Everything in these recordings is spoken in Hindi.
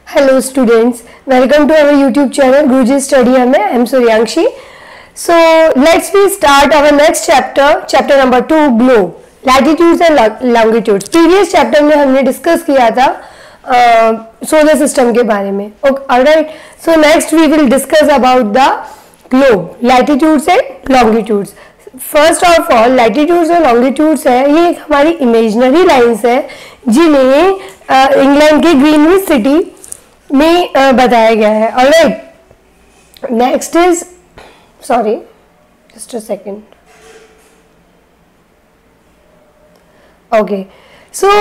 Hello students, welcome to our YouTube channel Guruji Study Hame. I am Suryankshi. So let's we start our next chapter, chapter number 2, globe, latitudes and longitudes. Previous chapter में हमने discuss किया था solar system के बारे में. Alright, so next we will discuss about the globe, latitudes and longitudes. First of all latitudes और लॉन्गिट्यूड्स है, ये हमारी इमेजिनरी लाइंस है जिन्हें इंग्लैंड की ग्रीनविच सिटी में बताया गया है. Alright, next is sorry just a second. Okay, so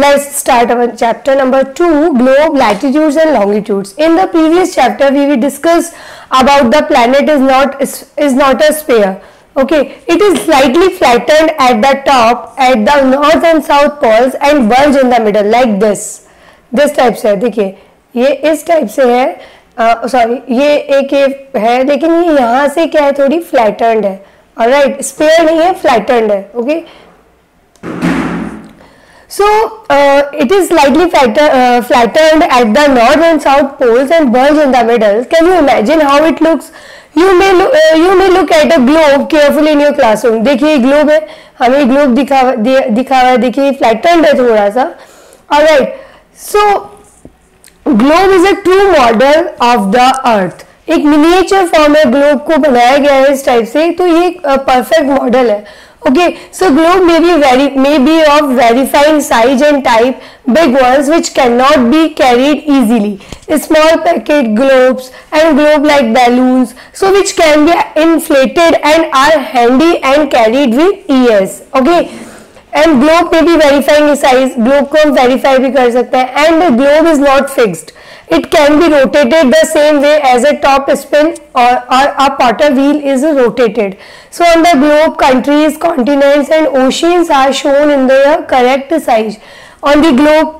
let's start our chapter number 2, globe, latitudes and longitudes. In the previous chapter we will discuss about the planet is not a sphere. Okay, it is slightly flattened at the top at the north and south poles and bulge in the middle like this type से. देखिए ये इस टाइप से है, सॉरी ये एक है, लेकिन ये यहाँ से क्या है, थोड़ी फ्लैटेंड है. ऑलराइट, स्पेयर नहीं है, फ्लैटेंड है. Okay, so it is slightly flattened at the north and south poles and bulge in the middle. Can you imagine how it looks? You may look at a globe carefully in your classroom. देखिए ग्लोब है, हमें ग्लोब दिखा हुआ है, देखिए फ्लैटेंड है थोड़ा सा. Alright, so globe is a true model of the earth. एक मिनिएचर फॉर्म है, ग्लोब को बनाया गया है इस टाइप से, तो ये परफेक्ट मॉडल है. Okay, so globe may be of varying size and type, big ones which cannot be carried easily, small pocket globes and globe-like balloons, so which can be inflated and are handy and carried with ease. Okay, and globe may be varying size, globe को हम verify भी कर सकते हैं, and the globe is not fixed. It can be rotated the same way as a top spin or a potter wheel is rotated. So on the globe, countries, continents and oceans are shown in their correct size. On the globe,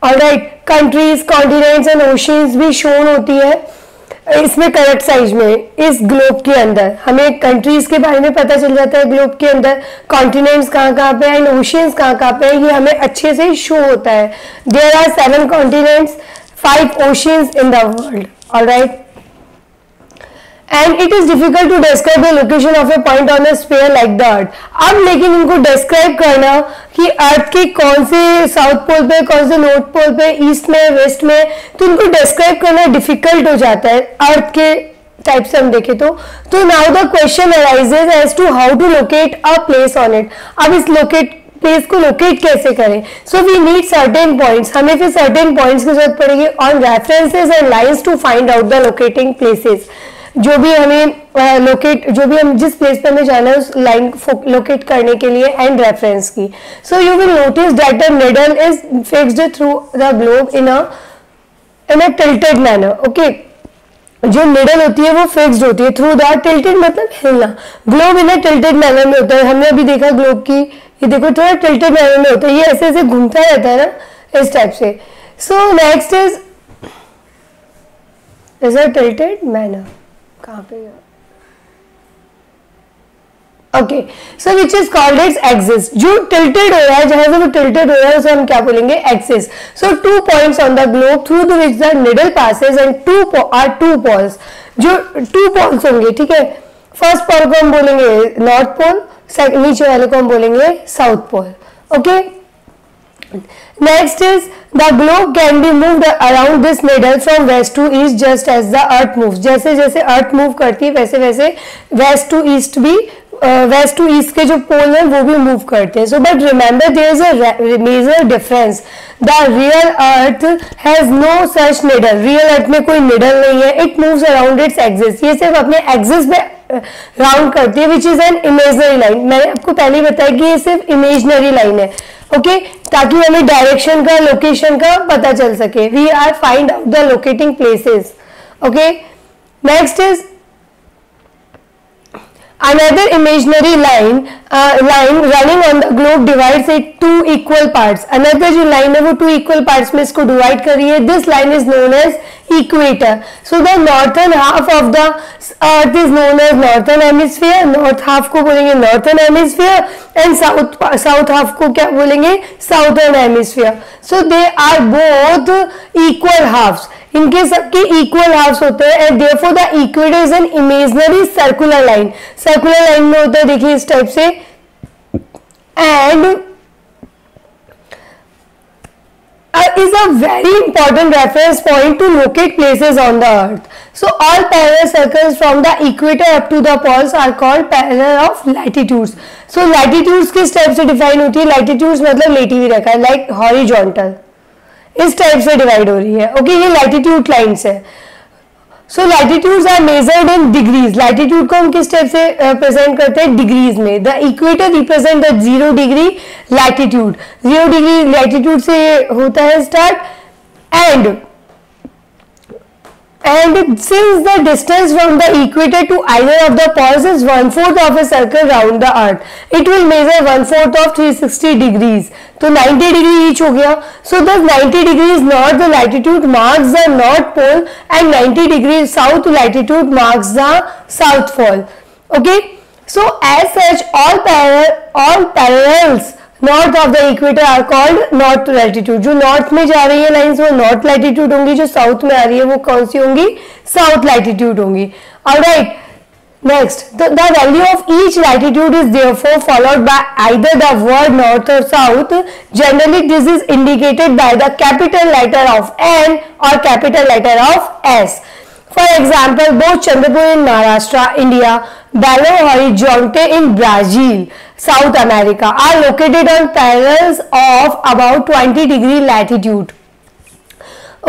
alright, countries, continents and oceans भी shown होती है इसमें करेक्ट साइज में. इस ग्लोब के अंदर हमें कंट्रीज के बारे में पता चल जाता है, ग्लोब के अंदर कॉन्टिनेंट्स कहाँ पे है एंड ओशियंस कहाँ पे है, ये हमें अच्छे से शो होता है. There are 7 continents, 5 oceans in the world. All right, and it is difficult to describe the location of a point on a sphere like the earth. अब लेकिन इनको डिस्क्राइब करना कि अर्थ के कौन से साउथ पोल पे, कौन से नॉर्थ पोल पे, ईस्ट में, वेस्ट में, तो इनको डिस्क्राइब करना डिफिकल्ट हो जाता है अर्थ के टाइप से हम देखें तो now the question arises as to how to locate a place on it. अब इस प्लेस को लोकेट कैसे करें? So we need certain points, हमें फिर सर्टेन पॉइंट्स की जरूरत पड़ेगी on references and lines to find out the locating places. जो भी हमें जो भी हम जिस प्लेस पे हमें जाना है उस लाइन लोकेट करने के लिए एंड रेफरेंस की. So you will notice that the needle is fixed through the globe in a tilted manner. Okay, जो निडल होती है वो फिक्स्ड होती है थ्रू द टिल्टेड, मतलब हिलना. ग्लोब इन अ टिल्टेड मैनर में होता है. हमने अभी देखा ग्लोब की, ये देखो थोड़ा टिल्टेड मैनर में होता है, ये ऐसे ऐसे घूमता रहता है ना इस टाइप से. So next is a tilted manner. कहाँ पे? Okay, so which is called its axis. जो टिल्टेड हो रहा है, जहां से वो टिल्टेड हो रहा है उसे हम क्या बोलेंगे? Axis. So 2 points on the globe through the which the needle passes and 2 poles. जो 2 पोल्स होंगे, ठीक है, फर्स्ट पोल को हम बोलेंगे नॉर्थ पोल, नीचे वाले को हम बोलेंगे south pole. Okay, next is the globe can be moved around this needle from west to east just as the earth moves. जैसे जैसे अर्थ मूव करती है वैसे वैसे वेस्ट टू ईस्ट भी, वेस्ट टू ईस्ट के जो पोल है वो भी मूव करते हैं. So but remember there is a major difference. The real earth has no such needle. Real earth में कोई निडल नहीं है. It moves around its axis. ये सिर्फ अपने एक्सिस पे राउंड करती है, which is an imaginary line. मैंने आपको पहले ही बताया कि ये सिर्फ इमेजनरी लाइन है. ओके, ताकि हमें डायरेक्शन का, लोकेशन का पता चल सके. We are find out the locating places. Okay, next is another imaginary line running on the globe divides it two equal parts. Another जो line है वो 2 equal parts में इसको divide कर रही है. This line is known as equator. So the northern half of the earth is known as northern hemisphere. North half को बोलेंगे northern hemisphere and south half को क्या बोलेंगे? Southern hemisphere. So they are both equal halves. इनके सबके इक्वल हाफ्स होते हैं and therefore the equator is an imaginary circular line, circular line में होता है देखिए इस टाइप से, and is a very important reference point to locate places on the earth. So all parallel circles from the equator up to the poles are called parallel of latitudes. So latitudes किस टाइप से डिफाइन होती है? latitudes मतलब लेटी हुई रेखा, like horizontal, इस टाइप से डिवाइड हो रही है। ओके, ये लैटिट्यूड लाइन्स है। So latitudes are measured in degrees. Latitude को हम किस टाइप से प्रेजेंट करते हैं? डिग्रीज में। The equator represent the 0 degree latitude, 0 degree latitude से होता है start, and since the distance from the equator to either of the poles is 1/4 of a circle round the earth, it will measure 1/4 of 360 degrees. तो 90 डिग्री ईच हो गया। So thus 90 degrees north the latitude marks the north pole and 90 degrees south latitude marks the south pole. Okay, so as such all parallels north of the equator are called north latitude. जो नॉर्थ में जा रही है लाइंस वो नॉर्थ लैटिट्यूड होंगी, जो साउथ में आ रही है वो कौन सी होंगी? साउथ लैटिट्यूड होंगी। Alright, next, the value of each latitude is therefore followed by either the word north और south. Generally this is indicated by the capital letter of N और capital letter of S. For example, both Chandrapur in Maharashtra, India, Belo Horizonte in Brazil, South America, are located on parallels of about 20 degree latitude.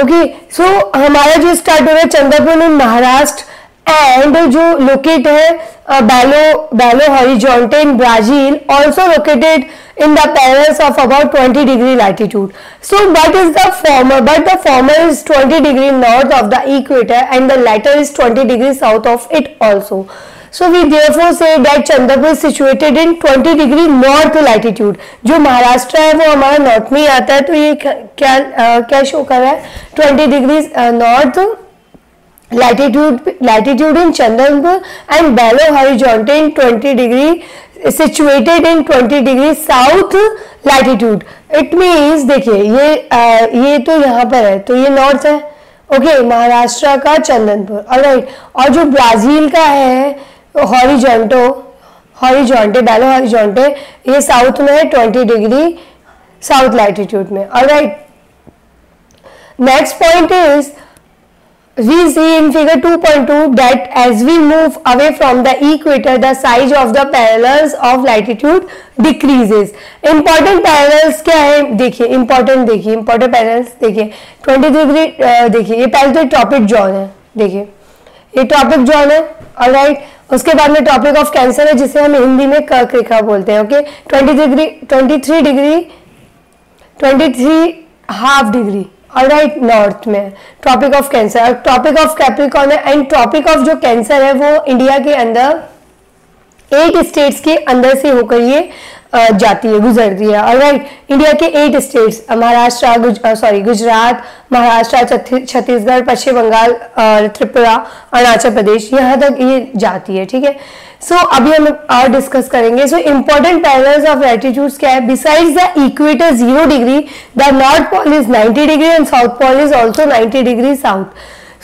Okay, so हमारा जो स्टार्ट हो रहा है चंद्रपुर इन महाराष्ट्र एंड जो लोकेट है Belo Horizonte in Brazil, also located in the parallels of about 20 degree latitude. So what is the former? But the former is 20 degree north of the equator and the latter is 20 degree south of it also. So we therefore say that Chandrapur is situated in 20 degree north latitude. जो महाराष्ट्र है वो हमारा नॉर्थ में ही आता है, तो ये क्या शो कर रहा है? 20 degree north latitude in Chandrapur and Belo Horizonte in 20 degree situated in 20 degree south latitude. It means देखिए ये तो यहाँ पर है तो ये नॉर्थ है। ओके, महाराष्ट्र का चंदनपुर। ऑलराइट, और जो ब्राजील का है हॉरिजॉन्टे बेलो हॉरिजॉन्टे, ये साउथ में है 20 डिग्री साउथ लैटिट्यूड में। Alright, next point is we see in figure 2.2 that as we move away from the equator the size of the parallels of latitude decreases. important parallels क्या है? देखिए important parallels देखिए 20 डिग्री। देखिए ये पहले तो टॉपिक जोन है, देखिए ये टॉपिक जोन है। ऑलराइट, उसके बाद में टॉपिक ऑफ कैंसर है जिसे हम हिंदी में कर्क रेखा बोलते हैं। Okay, 23 half degree alright north में ट्रॉपिक ऑफ कैंसर, और ट्रॉपिक ऑफ कैप्रिकॉर्न है। एंड ट्रॉपिक ऑफ जो कैंसर है वो इंडिया के अंदर 8 स्टेट्स के अंदर से होकर ये जाती है, गुजरती है। ऑलराइट, इंडिया के 8 स्टेट्स गुजरात, महाराष्ट्र, छत्तीसगढ़, पश्चिम बंगाल और त्रिपुरा, अरुणाचल प्रदेश, यहाँ तक ये जाती है। ठीक है, सो अभी हम और डिस्कस करेंगे। सो इंपॉर्टेंट पैरेलल्स ऑफ लैटिट्यूड्स क्या है? Besides the equator 0 degree the north pole is 90 degree and south pole is also 90 degree south.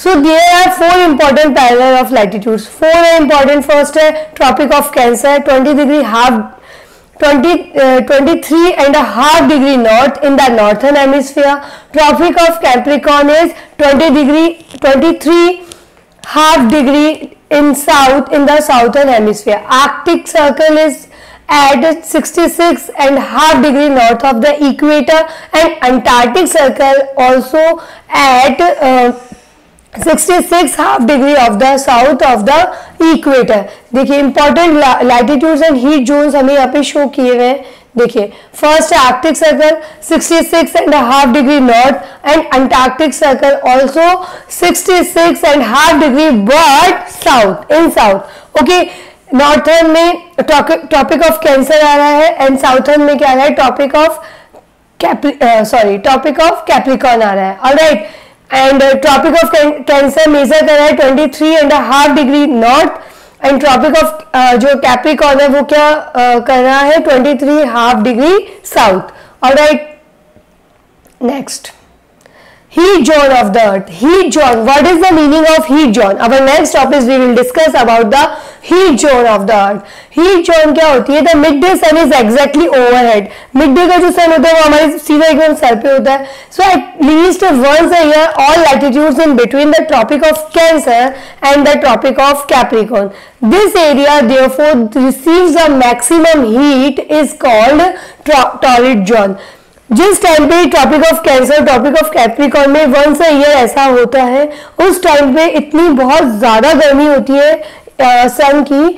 So there are 4 important parallel of latitudes. 4 है important. First है Tropic of Cancer, 23.5 degree north in the northern hemisphere. Tropic of Capricorn is 23.5 degree in south in the southern hemisphere. Arctic Circle is at 66.5 degree north of the equator, and Antarctic Circle also at 66.5 degree of the south of the equator. देखिए important latitudes and heat zones हमें यहाँ पे शो किए हुए हैं. देखिए first Arctic circle 66.5 degree north and Antarctic circle also 66.5 degree but south in south. Okay, northern में टॉपिक ऑफ कैंसर आ रहा है एंड साउथर्न में क्या आ रहा है? टॉपिक ऑफ कैप्रिकॉर्न आ रहा है. Alright, and tropic of cancer measure कर रहा है 23.5 degree north and tropic of जो कैप्रिकॉर्न है वो क्या कर रहा है? 23.5 degree south. Alright, next heat zone of the earth. Heat zone, what is the meaning of heat zone? Our next topic we will discuss about the heat zone of the earth. heat zone क्या होती है? The midday sun is exactly overhead. midday का जो sun होता है वो हमारे सीधा एकदम सर पे होता है. So at least once a year all latitudes in between the tropic of Cancer and the tropic of Capricorn, this area therefore receives a maximum heat is called torrid zone. जिस टाइम पे tropic of cancer tropic of Capricorn में वंस अ ईयर ऐसा होता है, उस टाइम पे इतनी बहुत ज्यादा गर्मी होती है सन की,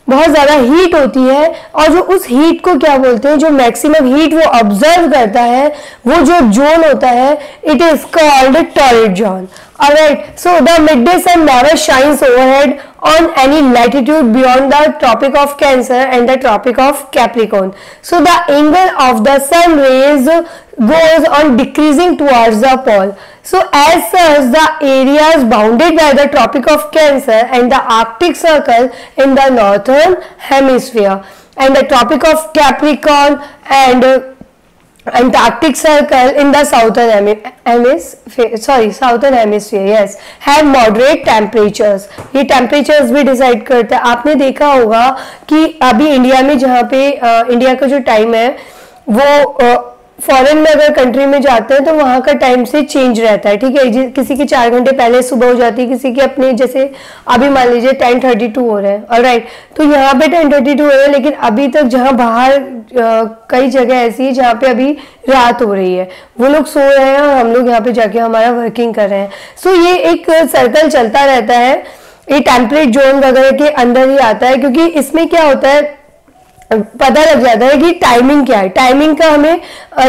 बहुत ज्यादा हीट होती है, और जो उस हीट को क्या बोलते हैं, जो मैक्सिमम हीट वो ऑब्जर्व करता है, वो जो जोन होता है, it is called torrid zone. Alright, so the midday sun never shines overhead on any latitude beyond the tropic of Cancer and the tropic of Capricorn. So the angle of the sun rays goes on decreasing towards the pole. So as such, the areas bounded by the tropic of Cancer and the Arctic Circle in the northern hemisphere and the tropic of Capricorn and Antarctic Circle in the southern hemisphere, yes, have moderate temperatures. ये temperatures भी decide करते हैं. आपने देखा होगा कि अभी इंडिया में जहाँ पे इंडिया का जो टाइम है वो फॉरेन में अगर कंट्री में जाते हैं तो वहाँ का टाइम से चेंज रहता है, ठीक है. किसी की 4 घंटे पहले सुबह हो जाती है, किसी की अपने जैसे अभी मान लीजिए 10:32 हो रहे हैं. ऑलराइट, तो यहाँ पे 10:32 हो रहे हैं, लेकिन अभी तक जहाँ बाहर कई जगह ऐसी है जहाँ पे अभी रात हो रही है, वो लोग सो रहे हैं और हम लोग यहाँ पे जाके हमारा वर्किंग कर रहे हैं. सो ये एक सर्कल चलता रहता है, ये टेम्परेट जोन वगैरह के अंदर ही आता है, क्योंकि इसमें क्या होता है पता लग जाता है कि टाइमिंग क्या है. टाइमिंग का हमें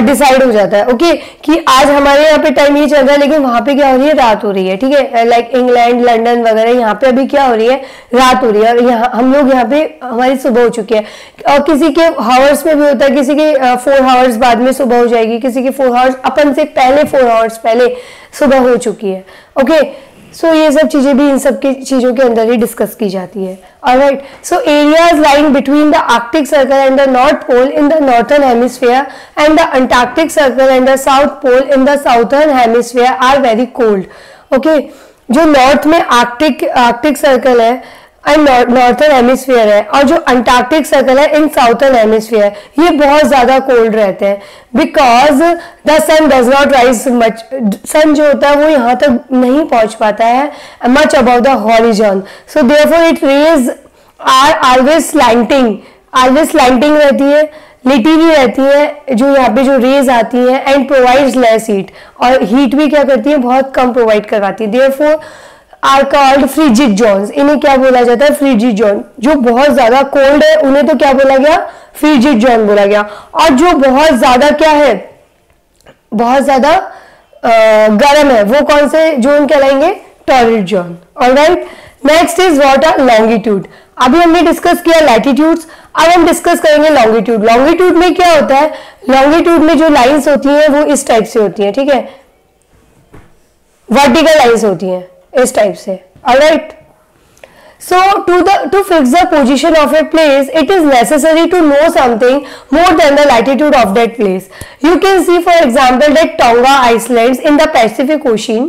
डिसाइड हो जाता है, ओके, कि आज हमारे यहाँ पे टाइम ये चल रहा है, लेकिन वहां पे क्या हो रही है, रात हो रही है, ठीक है. लाइक इंग्लैंड, लंदन वगैरह, यहाँ पे अभी क्या हो रही है, रात हो रही है, और यहाँ हम लोग यहाँ पे हमारी सुबह हो चुकी है. और किसी के हावर्स में भी होता है, किसी के 4 आवर्स बाद में सुबह हो जाएगी, किसी के 4 आवर्स अपन से पहले 4 आवर्स पहले सुबह हो चुकी है, ओके. सो ये सब चीजें भी इन सब की चीजों के अंदर ही डिस्कस की जाती है. Alright, so areas lying between the Arctic circle and the north pole in the northern hemisphere and the Antarctic circle and the south pole in the southern hemisphere are very cold. Okay, जो नॉर्थ में आर्कटिक सर्कल है एंड नॉर्थर्न हेमिस्फीयर है, और जो अंटार्कटिक सर्कल है इन साउथर्न हेमिस्फीयर, ये बहुत ज्यादा कोल्ड रहते हैं, because the sun does not rise much. Sun जो होता है वो यहाँ तक नहीं पहुंच पाता है much about the horizon. So therefore it rays are always slanting रहती है, लिटी भी रहती है, जो यहाँ पे जो रेज आती है, एंड प्रोवाइड्स लेस हीट, और हीट भी क्या करती है, बहुत कम प्रोवाइड करवाती है. Therefore are called frigid zones. इन्हें क्या बोला जाता है, फ्रिजिड जोन. जो बहुत ज्यादा कोल्ड है उन्हें तो क्या बोला गया, फ्रिजिड जोन बोला गया. और जो बहुत ज्यादा क्या है, बहुत ज्यादा गर्म है, वो कौन से जोन कहलाएंगे, torrid zone. Alright, next is what are longitude. अभी हमने डिस्कस किया लैटिट्यूड्स, अब हम डिस्कस करेंगे लॉन्गिट्यूड. लॉन्गिट्यूड में क्या होता है, लॉन्गिट्यूड में जो लाइंस होती हैं वो इस टाइप से होती हैं, ठीक है, वर्टिकल लाइंस होती हैं इस टाइप से. Alright, so to fix the position of a place, it is necessary to know something more than the latitude of that place. You can see for example that Tonga Islands in the Pacific Ocean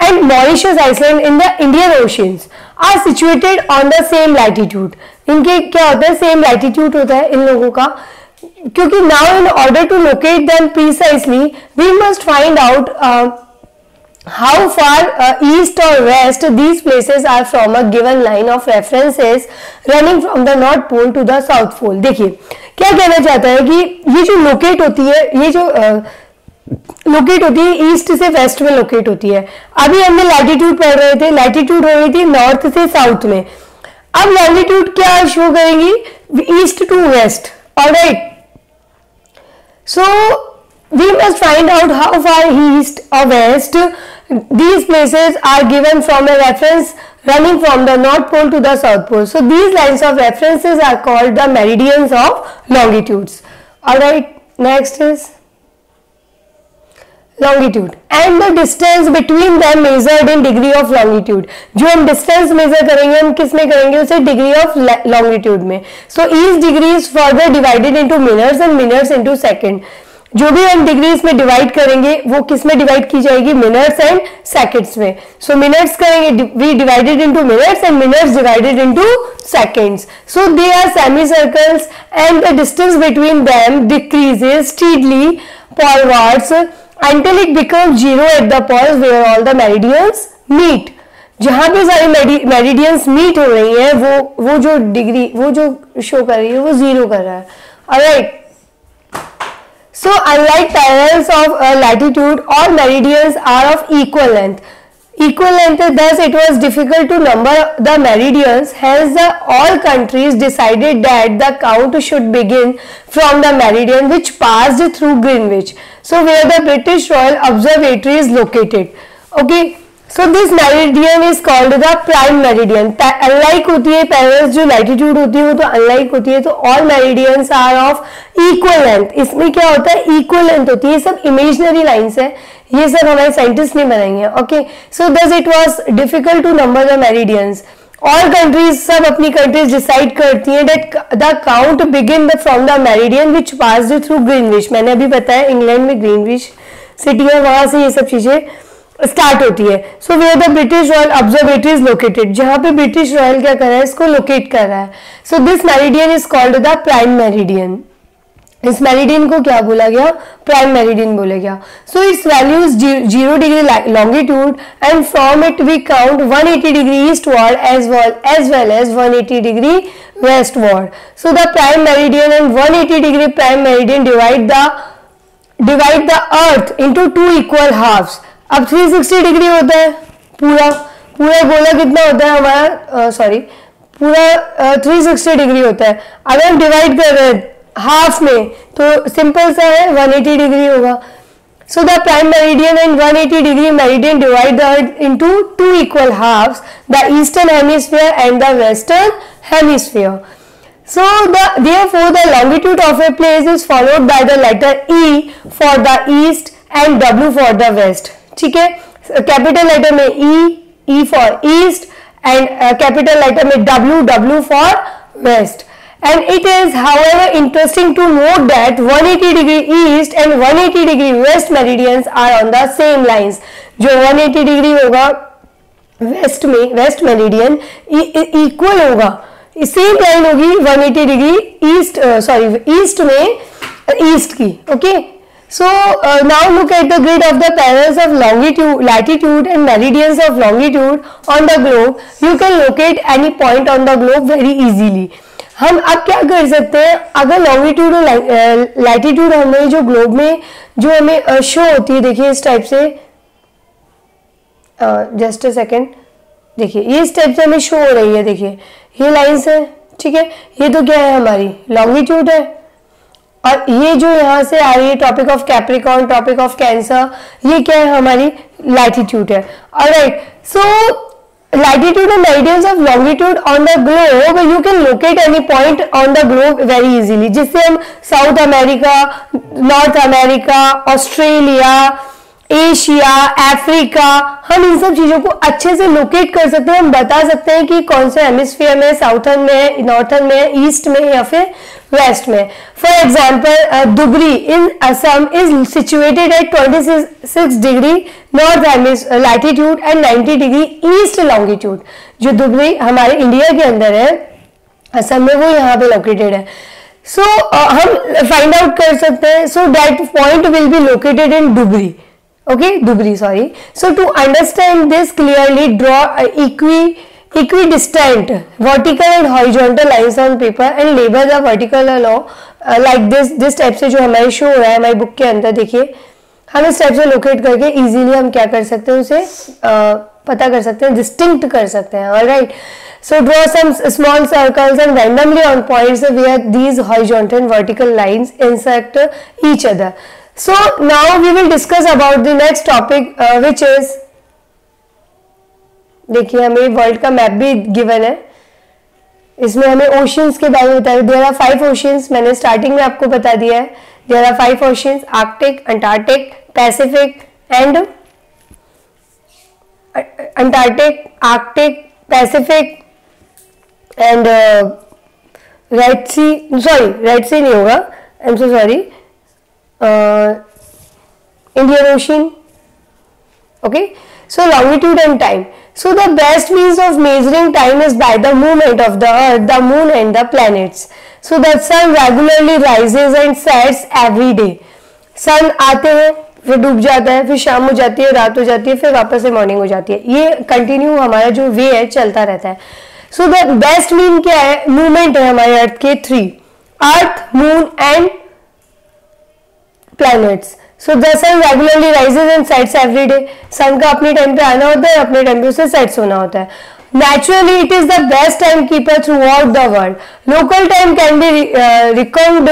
and Mauritius Island in the Indian Oceans are situated on the same latitude. इनके क्या होता है, सेम latitude होता है इन लोगों का, क्योंकि now in order to locate them precisely we must find out how far east or west these places are from a given line of references running from the north pole to the south pole. देखिए क्या कहना चाहता है कि ये जो लोकेट होती है, ये जो लोकेट होती है ईस्ट से वेस्ट में लोकेट होती है. अभी हमने लैटिट्यूड पढ़ रहे थे, लैटिट्यूड हो रही थी नॉर्थ से साउथ में. अब लॉन्गिट्यूड क्या शो करेंगी, east to west. Alright, so we must find out how far east or west these places are given from a reference running from the north pole to the south pole. So these lines of references are called the meridians of longitudes. Alright, next is longitude and the distance between them measured in degree of longitude. जो हम distance measure करेंगे हम किस में करेंगे, उसे degree of longitude में. So each degree is further divided into minutes and minutes into second. जो भी हम डिग्री इसमें डिवाइड करेंगे वो किस में डिवाइड की जाएगी, मिनट्स एंड सेकंड्स में. सो मिनट्स करेंगे, we divided into minutes and minutes divided into seconds. So they are semicircles and the distance between them decreases steadily forwards until it becomes zero at the points where all the meridians meet. जहां पे सारी मेरिडियंस मीट हो रही है वो जो डिग्री वो जो शो कर रही है वो जीरो कर रहा है. Alright. So unlike parallels of latitude, all meridians are of equal length. Equal length, thus it was difficult to number the meridians. Hence, all countries decided that the count should begin from the meridian which passed through Greenwich. So, where the British Royal Observatory is located. Okay. So this meridian is called the prime meridian. Unlike होती है parallels जो latitude होती है वो तो unlike होती है. तो all meridians are of equal length. इसमें क्या होता है, equal length होती है. ये सब imaginary lines है, ये सब हमारे साइंटिस्ट नहीं बनाएंगे. Okay. So thus it was difficult to number the meridians. All countries, सब अपनी countries decide करती हैं that the count begin from the meridian which passed through Greenwich. मैंने अभी बताया इंग्लैंड में ग्रीनविच सिटी है, वहां से ये सब चीजें स्टार्ट होती है. So where the British royal observatory is located, जहां पे ब्रिटिश रॉयल क्या कर रहा है, इसको लोकेट कर रहा है. So this meridian is called the prime meridian. इस मेरिडियन को क्या बोला गया, प्राइम मेरिडियन बोला गया. So its value is 0 degree longitude and from it we count 180 degree eastward as well as 180 degree westward. So the prime meridian and 180 degree prime meridian divide the earth into 2 equal halves. अब 360 डिग्री होता है पूरा गोला कितना होता है हमारा, सॉरी पूरा 360 डिग्री होता है. अगर हम डिवाइड कर रहे हैं हाफ में तो सिंपल सा है 180 डिग्री होगा. So the prime meridian and 180 degree meridian divide the earth into 2 equal halves, the eastern hemisphere and the western hemisphere. So therefore the longitude of a place is followed by the letter E for the east and W for the west. ठीक है. कैपिटल लेटर में E for east and capital letter में W for west. And it is however interesting to note that 180 degree east and 180 degree west meridians are on the same lines. जो 180 डिग्री होगा वेस्ट में, वेस्ट मेरिडियन इक्वल होगा, सेम लाइन होगी 180 डिग्री ईस्ट में ईस्ट की. Okay. So now look at the grid of the parallels of longitude, latitude and meridians of longitude on the globe. You can locate any point on the globe very easily. हम अब क्या कर सकते हैं, अगर लॉन्गिट्यूड और लैटिट्यूड हमें जो ग्लोब में जो हमें शो होती है, देखिए इस टाइप से, जस्ट अ सेकेंड, देखिए ये इस टाइप से हमें शो हो रही है. देखिए ये लाइंस है, ठीक है. ये तो क्या है, हमारी लॉन्गिट्यूड है. और ये जो यहाँ से आ रही है topic of Capricorn, topic of cancer, ये क्या है, हमारी लैटिट्यूड है. Alright. So latitude and meridians of longitude on the globe, you can locate any point on the globe very easily. जिससे हम south America, north America, Australia, Asia, Africa, हम इन सब चीजों को अच्छे से लोकेट कर सकते हैं. हम बता सकते हैं कि कौन से हेमिस्फीयर में, साउथर्न में, नॉर्थर्न में, ईस्ट में या फिर वेस्ट में. For example Dhubri in Assam is situated at 26 degree north latitude and 90 degree east longitude. जो दुबरी हमारे इंडिया के अंदर है, असम में, वो यहाँ पे लोकेटेड है. सो हम फाइंड आउट कर सकते हैं. So that point will be located in Dhubri. Okay, Dubri, sorry. So to understand this clearly, draw equidistant vertical and horizontal lines on paper and label the vertical along like this type से जो हमारे शो हो रहा है हमारी बुक के अंदर. देखिए हम इस टाइप से लोकेट करके इजीली हम क्या कर सकते हैं, उसे पता कर सकते हैं, डिस्टिंक्ट कर सकते हैं. Alright. So draw some small circles and randomly on points where these horizontal and vertical lines intersect each other. So now we will discuss about the next topic which is, देखिए हमें वर्ल्ड का मैप भी गिवन है, इसमें हमें ओशियंस के बारे में बताया. देयर आर 5 ओशियंस, मैंने स्टार्टिंग में आपको बता दिया है. There are 5 oceans, Arctic, Antarctic, Pacific and Antarctic, Arctic, Pacific and red sea नहीं होगा, I am so sorry, Indian Ocean. Okay, so longitude and time. So the best means of measuring time is by the movement of the earth, the moon and the planets. So the sun regularly rises and sets every day. सन आते हैं, फिर डूब जाता है, फिर शाम हो जाती है, रात हो जाती है, फिर वापस से मॉर्निंग हो जाती है. ये कंटिन्यू हमारा जो वे है चलता रहता है. सो द बेस्ट मीन क्या है? मूवमेंट है हमारे अर्थ के 3, earth, moon and planets. So the sun regularly rises and sets every day. Sun का अपने टाइम पे आना होता है, अपने टाइम पे उसे सेट्स होना होता है. Naturally, it is the best timekeeper throughout the world. Local time can be reckoned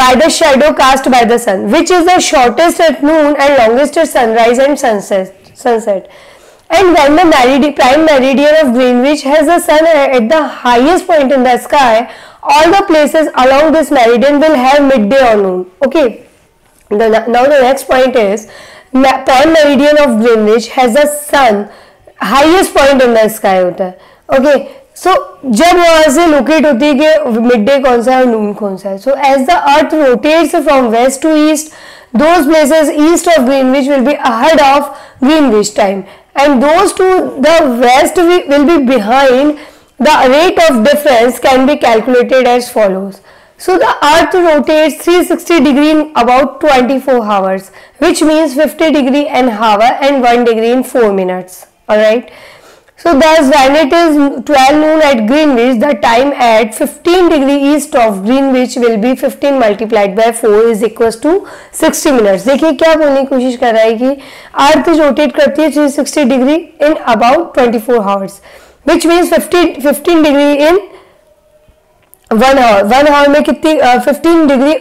by the shadow cast by the sun, which is the shortest at noon and longest at sunrise and sunset. And when the prime meridian of Greenwich has the sun at the highest point in the sky, all the places along this meridian will have midday or noon. Okay. Now the next point is, prime meridian of Greenwich has the sun highest point in the sky होता है. ओके, सो जब वहां से लोकेट होती है कि मिड डे कौन सा है और नून कौन सा है. So as the earth rotates from west to east, those places east of Greenwich will be ahead of Greenwich time and those to the west will be behind. The rate of difference can be calculated as follows. So the earth rotates 360 degree in about 24 hours, which means 50 degree an hour and 1 degree in 4 minutes. Alright, so thus when it is 12 noon at Greenwich, the time at 15 degree east of Greenwich will be 15 multiplied by 4 is equals to 60 minutes. देखिए क्या बोलने की कोशिश कर रहा है कि अर्थ रोटेट करती है 360 degree in about 24 hours, which means 15 degree in 1 hour. 1 hour में कितनी 15 डिग्री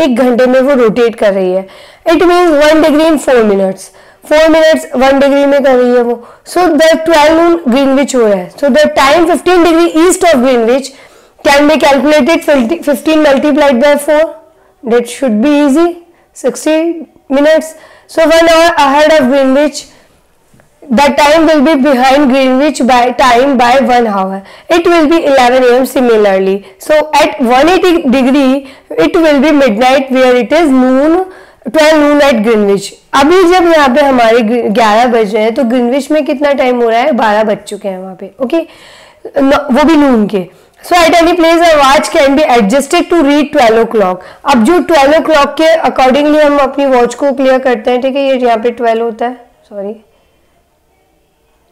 एक घंटे में वो रोटेट कर रही है. It means 1 degree in 4 minutes. 4 minutes 1 degree में कर रही है वो. सो द 12 नून ग्रीनविच हो रहा है. So the time 15 degree east of Greenwich can be calculated 15 multiplied by 4. That should be easy, 60 minutes. So 1 hour ahead of Greenwich, the time will be behind Greenwich by time by 1 hour. It will be 11 AM similarly. So at 180 degree it will be midnight where it is noon, 12 noon at Greenwich. अभी जब यहाँ पे हमारे 11 बज रहे हैं तो ग्रीनविच में कितना टाइम हो रहा है? 12 बज चुके हैं वहाँ पे. ओके, वो भी नून के. So at any place a watch can be adjusted to read 12 o'clock. अब जो 12 o'clock के अकॉर्डिंगली हम अपनी वॉच को क्लियर करते हैं. ठीक है, ये यहाँ पे 12 होता है, सॉरी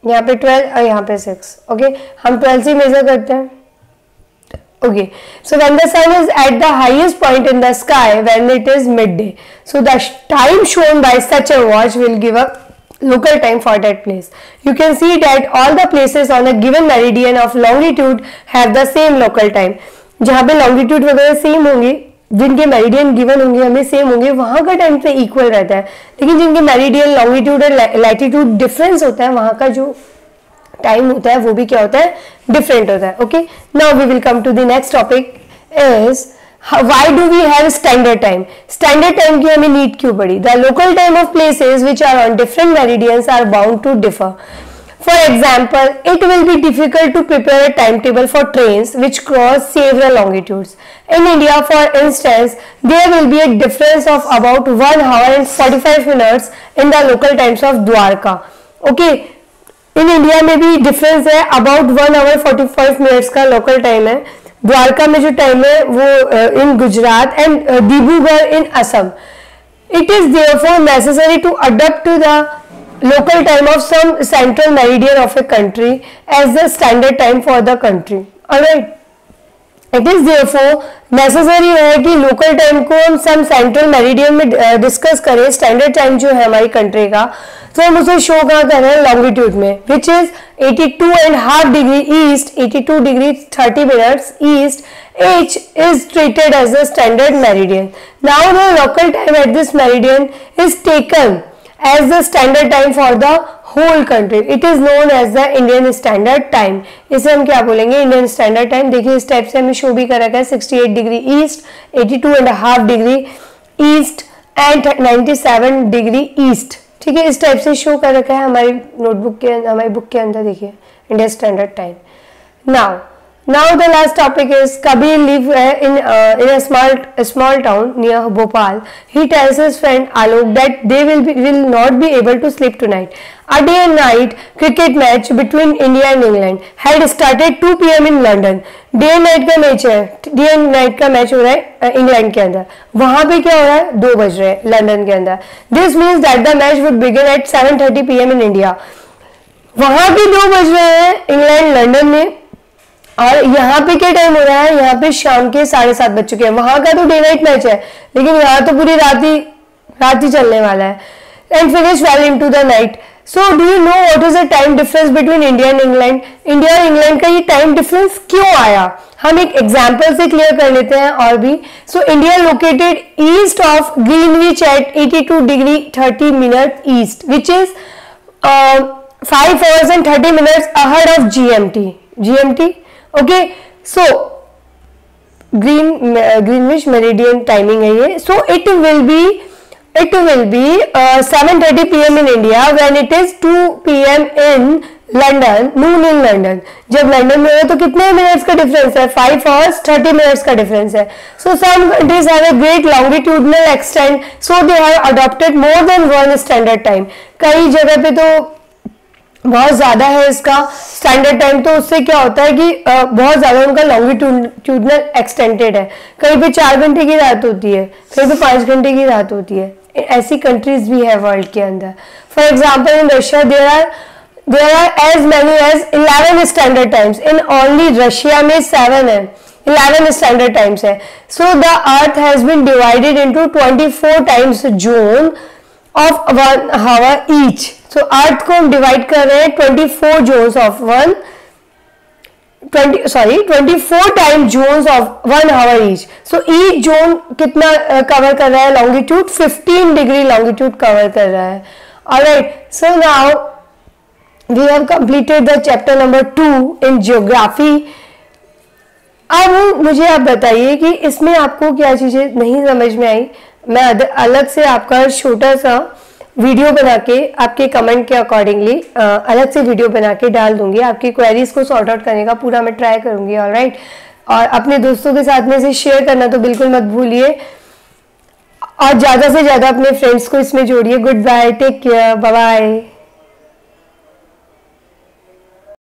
यहाँ पे 12 और यहाँ पे 6. ओके, हम 12 से मेजर करते हैं. Okay, so when the sun is at the highest point in the sky when it is midday, so the time shown by such a watch will give a local time for that place. You can see that all the places on a given meridian of longitude have the same local time. जहाँ पे longitude वगैरह सेम होंगी, जिनके मेरिडियन गिवन होंगे हमें सेम होंगे, वहाँ का टाइम पे इक्वल रहता है. लेकिन जिनके मेरिडियन लॉन्गिट्यूड और लैटिट्यूड डिफरेंस होता है, वहाँ का जो टाइम होता है वो भी क्या होता है? डिफरेंट होता है. Okay, now we will come to the next topic is why do we have standard time. Standard time की हमें नीड क्यों पड़ी? The local time of places which are on different meridians are bound to differ. For example, it will be difficult to prepare a timetable for trains which cross several longitudes. In India, for instance, there will be a difference of about 1 hour and 45 minutes in the local times of Dwarka. Okay, in India में भी difference है, about 1 hour 45 minutes का local time है. द्वारका में जो टाइम है वो in Gujarat and Dibrugarh in Assam. It is therefore necessary to adapt to the local time of some central meridian of a country as the standard time for the country. Alright, it is therefore necessary है कि local time को हम some central meridian में डिस्कस करें. स्टैंडर्ड टाइम जो है हमारी कंट्री का, तो हम उसे शो कहाँ कर रहे हैं? लॉन्गिट्यूड में, which is 82.5 degree east, 82 degree 30 minutes east. H is treated as a standard meridian. Now the local time at this meridian is taken as the standard time for the whole country. It is known as the Indian Standard Time. इसे हम क्या बोलेंगे? Indian standard time. देखिए इस टाइप से हमें शो भी कर रखा है 68 degree east, 82.5 degree east and 97 degree east. ठीक है, इस टाइप से शो कर रखा है हमारी नोटबुक के, हमारी बुक के अंदर. देखिए Indian standard time. Now Now the last topic is Kabir live in a small town near Bhopal. He tells his friend Alok that they will not be able to sleep tonight. A day and night cricket match between India and England had started 2 p.m. in London. Day and night का मैच है, डे एंड नाइट का मैच हो रहा है इंग्लैंड के अंदर. वहां पे क्या हो रहा है, 2 बज रहे हैं लंदन के अंदर. This means that the match would begin eight 7:30 PM in India. वहां भी 2 बज रहे हैं इंग्लैंड लंदन में, और यहाँ पे क्या टाइम हो रहा है, यहाँ पे शाम के 7:30 बज चुके हैं. वहां का तो डे नाइट मैच है, लेकिन यहाँ तो पूरी रात ही चलने वाला है. And finish well into the night. So do you know what is the time difference between India and England? India और इंग्लैंड का ये टाइम डिफरेंस क्यों आया, हम एक एग्जाम्पल से क्लियर कर लेते हैं. और भी, so India located east of Greenwich at 82°30' east, which is 5 hours and 30 minutes ahead of GMT. Okay, so Greenwich Meridian timing है ये. So it will be 7:30 PM in India when it is 2 PM in London, noon in London. जब लंदन में है तो कितने मिनट्स का डिफरेंस है, 5 hours 30 minutes का डिफरेंस है. So some countries have a great longitudinal extent, so they have adopted more than one standard time. कई जगह पे तो बहुत ज्यादा है इसका स्टैंडर्ड टाइम, तो उससे क्या होता है कि बहुत ज्यादा उनका लॉन्गिट्यूडनल एक्सटेंडेड है. कहीं पे 4 घंटे की रात होती है, कहीं पे 5 घंटे की रात होती है. ऐसी कंट्रीज भी है वर्ल्ड के अंदर. For example in Russia there are as many as 11 standard times. In only Russia में 7 है, 11 स्टैंडर्ड टाइम्स है. So the earth has been divided into 24 times zone of 1 hour each. So earth को हम डिवाइड कर रहे हैं 24 zones of 24 time zones of 1 hour each. So each zone कितना कवर कर रहा है, लॉन्गिट्यूड 15 डिग्री लॉन्गिट्यूड कवर कर रहा है. Alright, so now we have completed the chapter number 2 in geography. अब मुझे आप बताइए कि इसमें आपको क्या चीजें नहीं समझ में आई. मैं अलग से आपका छोटा सा वीडियो बना के आपके कमेंट के अकॉर्डिंगली अलग से वीडियो बना के डाल दूंगी. आपकी क्वेरीज को सॉर्ट आउट करने का पूरा मैं ट्राई करूंगी. ऑलराइट, और अपने दोस्तों के साथ में से शेयर करना तो बिल्कुल मत भूलिए, और ज्यादा से ज्यादा अपने फ्रेंड्स को इसमें जोड़िए. Good bye, take care, bye bye.